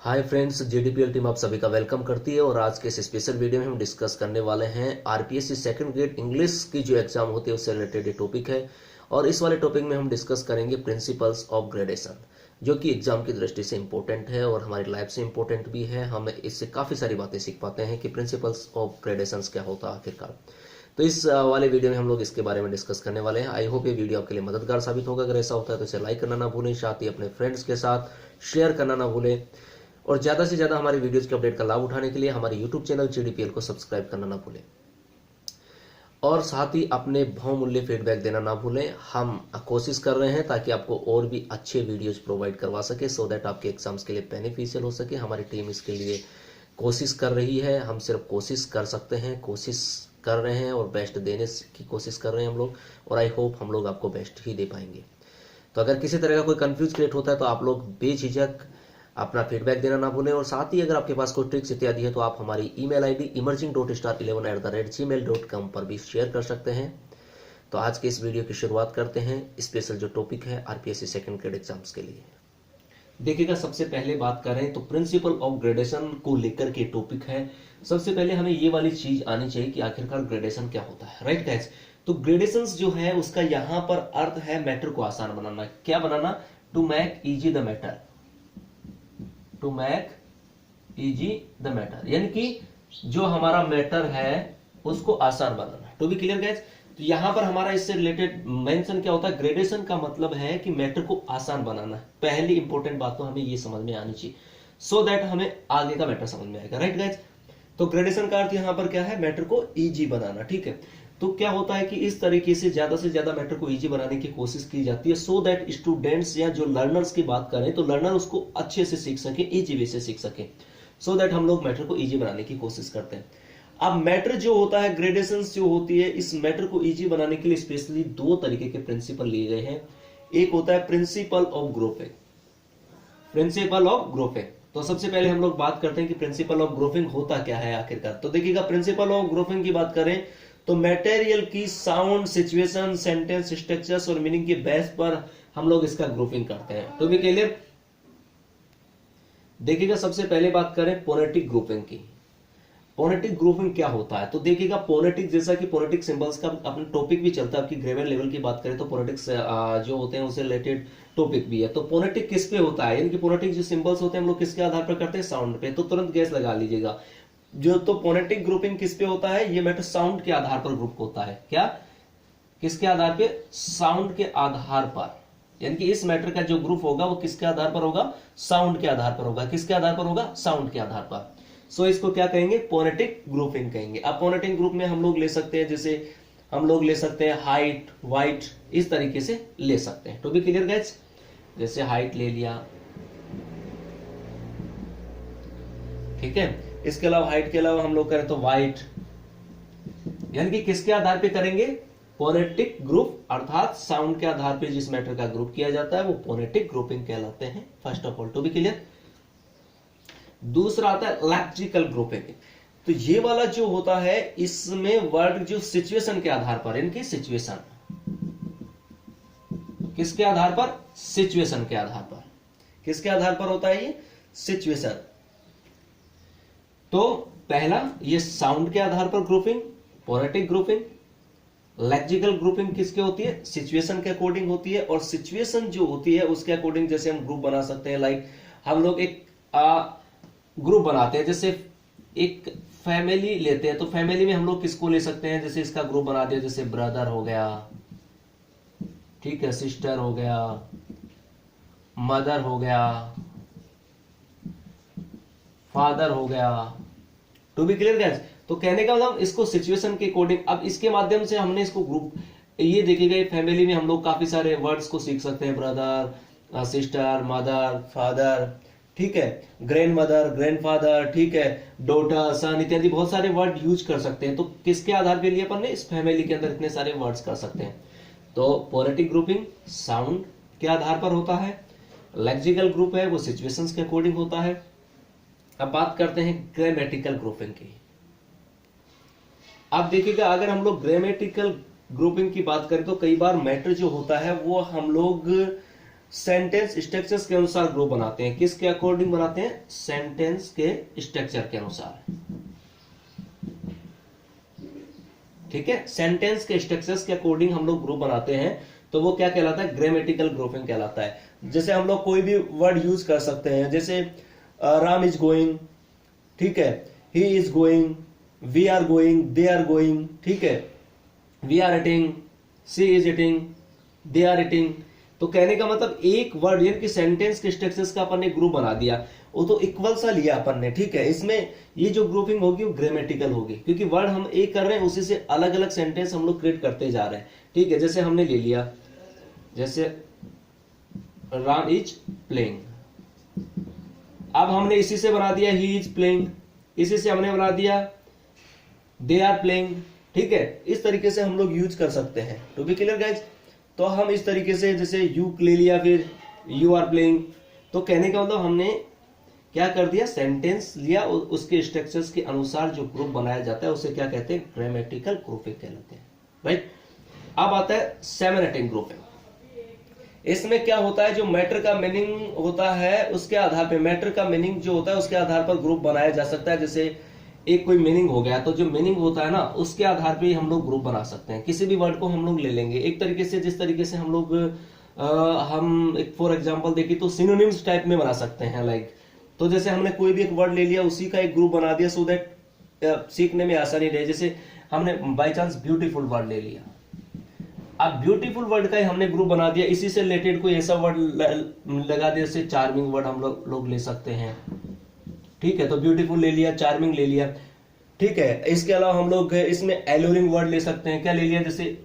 Hi friends, जीडीपीएल team आप सभी का वेलकम करती है और आज के इस स्पेशल वीडियो में हम डिस्कस करने वाले हैं आरपीएससी सेकंड ग्रेड इंग्लिश की जो एग्जाम होती है उससे रिलेटेड ये टॉपिक है। और इस वाले टॉपिक में हम डिस्कस करेंगे प्रिंसिपल्स ऑफ ग्रेडेशन, जो कि एग्जाम की दृष्टि से इंपॉर्टेंट है और हमारी लाइफ से इंपॉर्टेंट भी है। हम इससे काफ़ी सारी बातें सीख पाते हैं कि प्रिंसिपल्स ऑफ ग्रेडेशन क्या होता है आखिरकार। तो इस वाले वीडियो में हम लोग इसके बारे में डिस्कस करने वाले हैं। आई होप ये वीडियो आपके लिए मददगार साबित होगा। अगर ऐसा होता है तो इसे लाइक करना ना भूलें, साथ ही अपने फ्रेंड्स के साथ शेयर करना ना भूलें और ज़्यादा से ज़्यादा हमारी वीडियोज़ के अपडेट का लाभ उठाने के लिए हमारे यूट्यूब चैनल जीडीपीएल को सब्सक्राइब करना ना भूलें और साथ ही अपने बहुमूल्य फीडबैक देना ना भूलें। हम कोशिश कर रहे हैं ताकि आपको और भी अच्छे वीडियोज़ प्रोवाइड करवा सके, सो दैट आपके एग्जाम्स के लिए बेनिफिशियल हो सके। हमारी टीम इसके लिए कोशिश कर रही है। हम सिर्फ कोशिश कर सकते हैं, कोशिश कर रहे हैं और बेस्ट देने की कोशिश कर रहे हैं हम लोग, और आई होप हम लोग आपको बेस्ट ही दे पाएंगे। तो अगर किसी तरह का कोई कंफ्यूज क्रिएट होता है तो आप लोग बेझिझक अपना फीडबैक देना ना भूलें। और साथ ही अगर आपके पास कोई ट्रिक्स इत्यादि है तो आप हमारी ईमेल आईडी emerging.star11@gmail.com पर भी शेयर कर सकते हैं। तो आज के इस वीडियो की शुरुआत करते हैं। स्पेशल जो टॉपिक है आरपीएससी सेकंड ग्रेड एग्जाम्स के लिए। देखिएगा, सबसे पहले बात करें तो प्रिंसिपल ऑफ ग्रेडेशन को लेकर के टॉपिक है। सबसे पहले हमें ये वाली चीज आनी चाहिए कि आखिरकार ग्रेडेशन क्या होता है, राइट गाइस। तो ग्रेडेशन जो है उसका यहाँ पर अर्थ है मैटर को आसान बनाना। क्या बनाना? To make easy the matter, to make easy the matter, यानी कि जो हमारा मैटर है उसको आसान बनाना। टू बी क्लियर गाइस, तो यहां पर हमारा इससे रिलेटेड मेंशन क्या होता है? ग्रेडेशन का मतलब है कि मैटर को आसान बनाना। पहली इंपॉर्टेंट बात तो हमें ये समझ में आनी चाहिए, सो दैट हमें आगे का मैटर समझ में आएगा, राइट गाइस। तो ग्रेडेशन का अर्थ यहां पर क्या है? मैटर को इजी बनाना, ठीक है। तो क्या होता है कि इस तरीके से ज्यादा मैटर को इजी बनाने की कोशिश की जाती है, सो दैट स्टूडेंट्स या जो लर्नर्स की बात करें तो लर्नर उसको अच्छे से सीख सके, इजी वे से सीख सके, सो दैट हम लोग मैटर को इजी बनाने की कोशिश करते हैं। अब मैटर जो होता है, ग्रेडेशन जो होती है, इस मैटर को इजी बनाने के लिए स्पेशली दो तरीके के प्रिंसिपल लिए गए हैं। एक होता है principle of grouping, principle of grouping. तो सबसे पहले हम लोग बात करते हैं कि प्रिंसिपल ऑफ ग्रुपिंग होता क्या है आखिरकार। तो देखिएगा, प्रिंसिपल ऑफ ग्रुपिंग की बात करें तो मटेरियल की साउंड, सिचुएशन, सेंटेंस स्ट्रक्चर्स और मीनिंग के बेस पर हम लोग इसका ग्रुपिंग करते हैं। तो भी क्लियर। देखिएगा, सबसे पहले बात करें फोनेटिक ग्रुपिंग की। फोनेटिक ग्रुपिंग क्या होता है? तो देखिएगा, फोनेटिक जैसा कि फोनेटिक सिंबल्स का अपना टॉपिक भी चलता है। आपकी ग्रामर लेवल की बात करें तो फोनेटिक्स जो होते हैं उससे रिलेटेड टॉपिक भी है। तो फोनेटिक किस पे होता है, यानी कि फोनेटिक जो सिंबल्स होते हैं हम लोग किसके आधार पर करते हैं? साउंड पे। तो तुरंत गैस लगा लीजिएगा, जो तो फोनेटिक ग्रुपिंग किस पे होता है? ये मैटर साउंड के आधार पर ग्रुप होता है। क्या? किसके आधार पे? साउंड के आधार पर। यानी कि इस मैटर का जो ग्रुप होगा वो किसके आधार पर होगा? साउंड के आधार पर होगा। किसके आधार पर होगा? साउंड के आधार पर। सो इसको क्या कहेंगे? फोनेटिक ग्रुपिंग कहेंगे। अब फोनेटिक ग्रुप में हम लोग ले सकते हैं, जैसे हम लोग ले सकते हैं हाइट, वाइट, इस तरीके से ले सकते हैं। तो भी क्लियर गाइस, जैसे हाइट ले लिया, ठीक है। इसके अलावा हाइट के अलावा हम लोग करें तो वाइट, यानी कि किसके आधार पे करेंगे? फोनेटिक ग्रुप, अर्थात साउंड के आधार पे जिस मैटर का ग्रुप किया जाता है वो फोनेटिक ग्रुपिंग कहलाते हैं, first of all. To be clear. दूसरा आता है लैक्सिकल ग्रुपिंग। तो ये वाला जो होता है इसमें वर्ड जो सिचुएशन के आधार पर, इनकी सिचुएशन किसके आधार पर? सिचुएशन के आधार पर। किसके आधार पर होता है ये? सिचुएशन। तो पहला ये साउंड के आधार पर grouping, phonetic grouping. Lexical grouping किसके होती है? सिचुएशन के अकॉर्डिंग होती है। और सिचुएशन जो होती है उसके अकॉर्डिंग जैसे हम ग्रुप बना सकते हैं। लाइक हम लोग एक ग्रुप बनाते हैं, जैसे एक फैमिली लेते हैं तो फैमिली में हम लोग किसको ले सकते हैं? जैसे इसका ग्रुप बना दिया, जैसे ब्रदर हो गया, ठीक है, सिस्टर हो गया, मदर हो गया, फादर हो गया। To be clear guys. तो कहने का मतलब इसको सिचुएशन के अकॉर्डिंग, अब इसके माध्यम से हमने इसको ग्रुप, ये देखिएगा फैमिली में हम लोग काफी सारे वर्ड्स को सीख सकते हैं। ब्रदर, सिस्टर, मदर, फादर, ठीक है, ग्रैंड मदर, ग्रैंड फादर, ठीक है, डॉटर, सन इत्यादि बहुत सारे वर्ड यूज कर सकते हैं। तो किसके आधार पे लिए अपन ने? इस फैमिली के अंदर इतने सारे वर्ड्स कर सकते हैं। तो फोनेटिक ग्रुपिंग साउंड के आधार पर होता है, लैक्सिकल ग्रुप है वो सिचुएशंस के अकॉर्डिंग होता है। अब बात करते हैं ग्रामेटिकल ग्रुपिंग की। अब देखिएगा, अगर हम लोग ग्रामेटिकल ग्रुपिंग की बात करें तो कई बार मैटर जो होता है वो हम लोग सेंटेंस स्ट्रक्चर्स के अनुसार ग्रुप बनाते हैं। किसके अकॉर्डिंग बनाते हैं? सेंटेंस के स्ट्रक्चर के अनुसार। ठीक है, सेंटेंस के स्ट्रक्चर्स के अकॉर्डिंग हम लोग ग्रुप बनाते हैं, तो वो क्या कहलाता है? ग्रामेटिकल ग्रुपिंग कहलाता है। जैसे हम लोग कोई भी वर्ड यूज कर सकते हैं, जैसे राम इज गोइंग, ठीक है, he is going, we are going, they are going, ठीक है, we are eating, she is eating, they are eating. तो कहने का मतलब एक वर्ड यानी कि सेंटेंस के स्ट्रक्चर्स का अपन ने ग्रुप बना दिया, वो तो इक्वल सा लिया अपन ने, ठीक है। इसमें ये जो ग्रुपिंग होगी वो ग्रामेटिकल होगी, क्योंकि वर्ड हम एक कर रहे हैं, उसी से अलग अलग सेंटेंस हम लोग क्रिएट करते जा रहे हैं, ठीक है। जैसे हमने ले लिया, जैसे राम इज प्लेइंग, अब हमने इसी से बना दिया ही इज प्लेइंग, इसी से हमने बना दिया दे आर प्लेइंग, ठीक है। इस तरीके से हम लोग यूज कर सकते हैं। टू बी क्लियर गाइज, तो हम इस तरीके से जैसे यू ले लिया, फिर यू आर प्लेइंग, तो कहने का मतलब हमने क्या कर दिया? सेंटेंस लिया और उसके स्ट्रक्चर्स के अनुसार जो ग्रुप बनाया जाता है उसे क्या कहते हैं? ग्रामेटिकल ग्रुपिंग कहलाते हैं, राइट। अब आता है सेमेंटिक ग्रुपिंग। इसमें क्या होता है? जो मैटर का मीनिंग होता है उसके आधार पर, मैटर का मीनिंग जो होता है उसके आधार पर ग्रुप बनाया जा सकता है। जैसे एक कोई मीनिंग हो गया, तो जो मीनिंग होता है ना उसके आधार पे हम लोग ग्रुप बना सकते हैं। किसी भी वर्ड को हम लोग ले लेंगे एक तरीके से, जिस तरीके से हम लोग हम एक फॉर एग्जांपल देखिए तो सिनोनिम्स टाइप में बना सकते हैं, लाइक। तो जैसे हमने कोई भी एक वर्ड ले लिया, उसी का एक ग्रुप बना दिया, सो दैट सीखने में आसानी रहे। जैसे हमने बाई चांस ब्यूटीफुल वर्ड ले लिया, अब ब्यूटीफुल वर्ड का ही हमने ग्रुप बना दिया, इसी से रिलेटेड कोई ऐसा वर्ड लगा दिया, जैसे चार्मिंग वर्ड हम लोग ले सकते हैं, ठीक है। तो ब्यूटीफुल ले लिया, चार्मिंग ले लिया, ठीक है। इसके अलावा हम लोग इसमें एल्यूरिंग वर्ड ले सकते हैं, क्या ले लिया? जैसे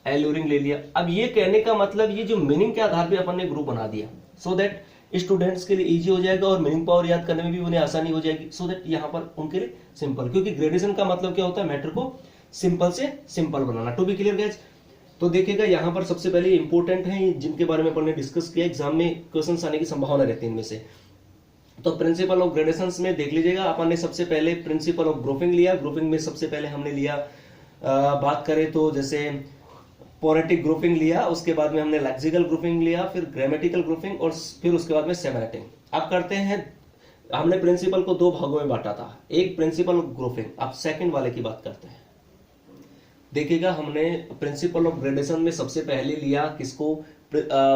एल्यूरिंग ले लिया। अब ये कहने का मतलब ये जो मीनिंग के आधार पे अपन ने ग्रुप बना दिया, सो दैट स्टूडेंट्स के लिए इजी हो जाएगा और मीनिंग पावर याद करने में भी उन्हें आसानी हो जाएगी, सो दैट यहाँ पर उनके लिए सिंपल, क्योंकि ग्रेडेशन का मतलब क्या होता है? मैटर को सिंपल से सिंपल बनाना। टू बी क्लियर गाइस, तो देखिएगा यहाँ पर सबसे पहले इंपॉर्टेंट है जिनके बारे में अपन ने डिस्कस किया, एग्जाम में क्वेश्चन आने की संभावना रहती है इनमें से। तो प्रिंसिपल ऑफ ग्रेडेशंस में देख लीजिएगा, अपन ने सबसे पहले प्रिंसिपल ऑफ ग्रुपिंग लिया। ग्रुपिंग में सबसे पहले हमने लिया, बात करें तो जैसे फोनेटिक ग्रुपिंग लिया, उसके बाद में हमने लेक्सिकल ग्रुपिंग लिया, फिर ग्रामेटिकल ग्रुपिंग और फिर उसके बाद में सेमेंटिक। अब करते हैं, हमने प्रिंसिपल को दो भागों में बांटा था, एक प्रिंसिपल ऑफ ग्रुपिंग। अब सेकंड वाले की बात करते हैं। देखिएगा, हमने प्रिंसिपल ऑफ ग्रेडेशन में सबसे पहले लिया किसको?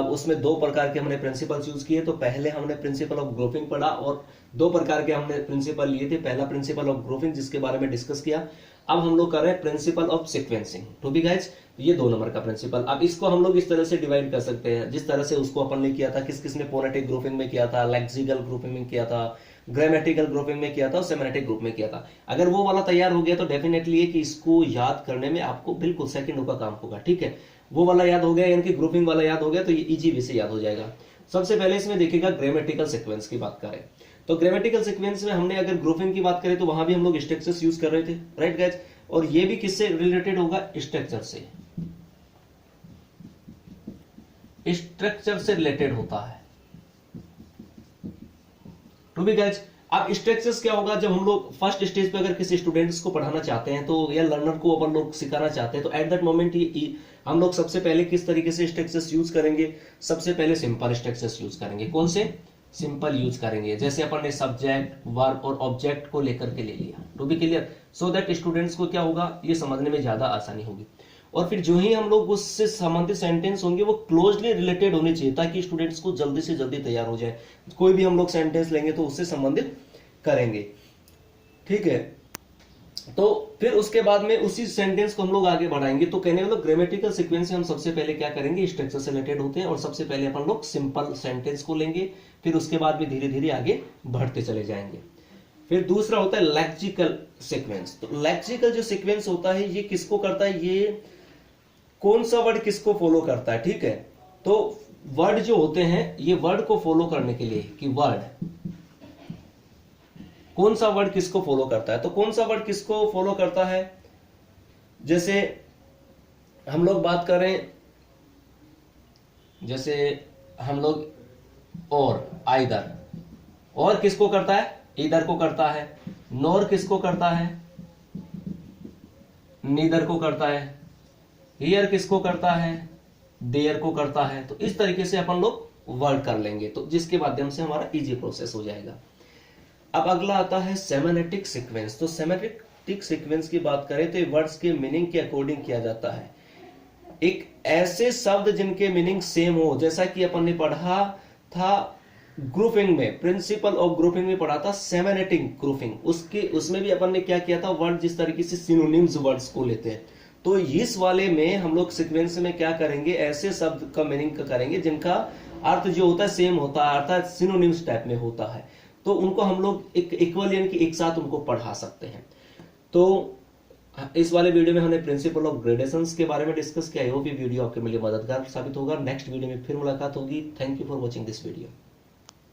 उसमें दो प्रकार के हमने प्रिंसिपल्स यूज किए। तो पहले हमने प्रिंसिपल ऑफ ग्रुपिंग पढ़ा और दो प्रकार के हमने प्रिंसिपल लिए थे। पहला प्रिंसिपल ऑफ ग्रुपिंग जिसके बारे में डिस्कस किया। अब हम लोग कर रहे हैं प्रिंसिपल ऑफ सीक्वेंसिंग। तो भी गाइज ये 2 नंबर का प्रिंसिपल। अब इसको हम लोग इस तरह से डिवाइड कर सकते हैं जिस तरह से उसको अपन ने किया था। किस किसने फोनेटिक ग्रुपिंग में किया था, लेक्सिकल ग्रुपिंग में किया था, ग्रामेटिकल ग्रुपिंग में किया था और सेमेंटिक ग्रुप में किया था। अगर वो वाला तैयार हो गया तो डेफिनेटली कि इसको याद करने में आपको बिल्कुल सेकंडों का काम होगा। ठीक है, वो वाला याद हो गया यानी कि ग्रुपिंग वाला याद हो गया तो ये इजी वे से याद हो जाएगा। सबसे पहले इसमें देखिएगा ग्रामेटिकल सीक्वेंस की बात करें तो ग्रामेटिकल सीक्वेंस में हमने अगर ग्रुपिंग की बात करें तो वहां भी हम लोग स्ट्रक्चर्स यूज कर रहे थे, राइट गाइज। और ये भी किससे रिलेटेड होगा? स्ट्रक्चर से, स्ट्रक्चर से रिलेटेड होता है। टू बी गाइज, अब स्ट्रक्चर्स क्या होगा? जब हम लोग फर्स्ट स्टेज पे अगर किसी स्टूडेंट्स को पढ़ाना चाहते हैं तो या लर्नर को अपन लोग सिखाना चाहते हैं तो एट दैट मोमेंट हम लोग सबसे पहले किस तरीके से स्ट्रक्चर्स यूज करेंगे? सबसे पहले सिंपल स्ट्रक्चर्स यूज करेंगे। कौन से? सिंपल यूज करेंगे। जैसे अपन ने सब्जेक्ट, वर्ब और ऑब्जेक्ट को लेकर के ले लिया। To be clear, so that students को क्या होगा? ये समझने में ज्यादा आसानी होगी। और फिर जो ही हम लोग उससे संबंधित सेंटेंस होंगे वो क्लोजली रिलेटेड होने चाहिए ताकि स्टूडेंट्स को जल्दी से जल्दी तैयार हो जाए। कोई भी हम लोग सेंटेंस लेंगे तो उससे संबंधित करेंगे, ठीक है। तो फिर उसके बाद में उसी सेंटेंस को हम लोग आगे बढ़ाएंगे। तो कहने वाला ग्रामेटिकल सीक्वेंस से हम सबसे पहले क्या करेंगे? स्ट्रक्चर से रिलेटेड होते हैं और सबसे पहले अपन लोग सिंपल सेंटेंस को लेंगे, फिर उसके बाद भी धीरे धीरे आगे बढ़ते चले जाएंगे। फिर दूसरा होता है लेक्सिकल सीक्वेंस। तो लेक्सिकल जो सीक्वेंस होता है ये किसको करता है? ये कौन सा वर्ड किसको फॉलो करता है, ठीक है। तो वर्ड जो होते हैं ये वर्ड को फॉलो करने के लिए कि वर्ड कौन सा वर्ड किसको फॉलो करता है। तो कौन सा वर्ड किसको फॉलो करता है? जैसे हम लोग बात करें, जैसे हम लोग और आइदर, और किसको करता है? इधर को करता है। नोर किसको करता है? नीदर को करता है। हियर किसको करता है? देयर को करता है। तो इस तरीके से अपन लोग वर्ड कर लेंगे, तो जिसके माध्यम से हमारा इजी प्रोसेस हो जाएगा। अब अगला आता है सेमेनेटिक सीक्वेंस। तो सेमेनेटिक सीक्वेंस की बात करें तो ये वर्ड्स के मीनिंग के अकॉर्डिंग किया जाता है। एक ऐसे शब्द जिनके मीनिंग सेम हो, जैसा कि अपन ने पढ़ा था ग्रुपिंग में, प्रिंसिपल ऑफ ग्रुपिंग में पढ़ा था सेमेनेटिक ग्रुपिंग, उसमें भी अपन ने क्या किया था, वर्ड जिस तरीके से सिनोनिम्स वर्ड्स को लेते हैं, तो इस वाले में हम लोग सीक्वेंस में क्या करेंगे, ऐसे शब्द का मीनिंग का करेंगे जिनका अर्थ जो होता है सेम होता है, अर्थात सिनोनिम्स टाइप में होता है, तो उनको हम लोग एक इक्वल यानी कि एक साथ उनको पढ़ा सकते हैं। तो इस वाले वीडियो में हमने प्रिंसिपल ऑफ ग्रेडेशंस के बारे में डिस्कस किया। आई होप ये वीडियो आपके लिए मददगार साबित होगा। नेक्स्ट वीडियो में फिर मुलाकात होगी। Thank you for watching this video.